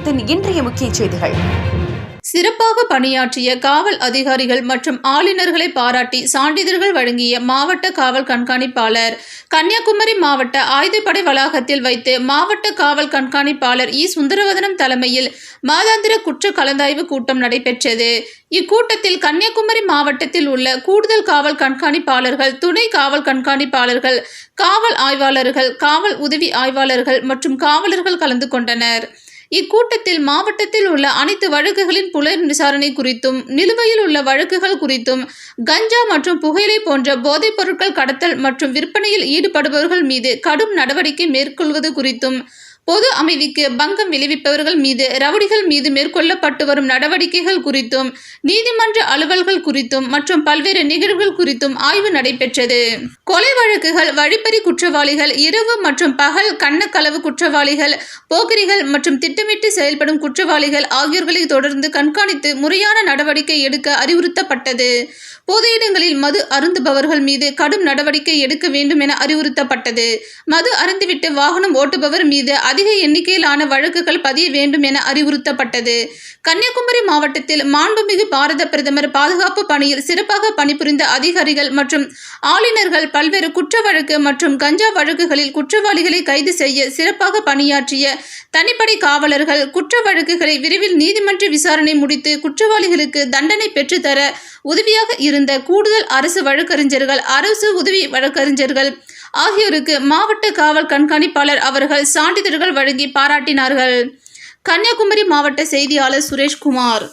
தமிழகத்தின் இன்றைய முக்கிய செய்திகள். சிறப்பாக பணியாற்றிய காவல் அதிகாரிகள் மற்றும் ஆளுநர்களை பாராட்டி சான்றிதழ்கள் வழங்கிய மாவட்ட காவல் கண்காணிப்பாளர். கன்னியாகுமரி மாவட்ட ஆயுதப்படை வளாகத்தில் வைத்து மாவட்ட காவல் கண்காணிப்பாளர் இ. சுந்தரவதனம் தலைமையில் மாதாந்திர குற்ற கலந்தாய்வு கூட்டம் நடைபெற்றது. இக்கூட்டத்தில் கன்னியாகுமரி மாவட்டத்தில் உள்ள கூடுதல் காவல் கண்காணிப்பாளர்கள், துணை காவல் கண்காணிப்பாளர்கள், காவல் ஆய்வாளர்கள், காவல் உதவி ஆய்வாளர்கள் மற்றும் காவலர்கள் கலந்து கொண்டனர். இக்கூட்டத்தில் மாவட்டத்தில் உள்ள அனைத்து வழக்குகளின் புலன் விசாரணை குறித்தும், நிலுவையில் உள்ள வழக்குகள் குறித்தும், கஞ்சா மற்றும் புகையிலை போன்ற போதைப் பொருட்கள் கடத்தல் மற்றும் விற்பனையில் ஈடுபடுபவர்கள் மீது கடும் நடவடிக்கை மேற்கொள்வது குறித்தும், பொது அமைதிக்கு பங்கம் விளைவிப்பவர்கள் மீது, ரவுடிகள் மீது மேற்கொள்ளப்பட்டு வரும் நடவடிக்கைகள் குறித்தும், நீதிமன்ற அலுவல்கள் குறித்தும் மற்றும் பல்வேறு நிகழ்வுகள் குறித்தும் ஆய்வு நடைபெற்றது. கொலை வழக்குகள், வழிப்பறி குற்றவாளிகள், இரவு மற்றும் பகல் கள்ளக்களவு குற்றவாளிகள், போக்கிரிகள் மற்றும் திட்டமிட்டு செயல்படும் குற்றவாளிகள் ஆகியோர்களை தொடர்ந்து கண்காணித்து முறையான நடவடிக்கை எடுக்க அறிவுறுத்தப்பட்டது. பொது இடங்களில் மது அருந்துபவர்கள் மீது கடும் நடவடிக்கை எடுக்க வேண்டும் என அறிவுறுத்தப்பட்டது. மது அருந்திவிட்டு வாகனம் ஓட்டுபவர் மீது அதிக எண்ணிக்கையிலான வழக்குகள் பதிய வேண்டும் என அறிவுறுத்தப்பட்டது. கன்னியாகுமரி மாவட்டத்தில் மாண்புமிகு பாரத பிரதமர் பாதுகாப்பு பணியில் சிறப்பாக பணிபுரிந்த அதிகாரிகள் மற்றும் ஆளுநர்கள் பல்வேறு குற்ற வழக்கு மற்றும் கஞ்சா வழக்குகளில் குற்றவாளிகளை கைது செய்ய சிறப்பாக பணியாற்றிய தனிப்படை காவலர்கள், குற்ற வழக்குகளை விரைவில் நீதிமன்ற விசாரணை முடித்து குற்றவாளிகளுக்கு தண்டனை பெற்றுத்தர உதவியாக இருந்த கூடுதல் அரசு வழக்கறிஞர்கள், அரசு உதவி வழக்கறிஞர்கள் ஆகியோருக்கு மாவட்ட காவல் கண்காணிப்பாளர் அவர்கள் சான்றிதழ்கள் வழங்கி பாராட்டினார்கள். கன்னியாகுமரி மாவட்ட செய்தியாளர் சுரேஷ்குமார்.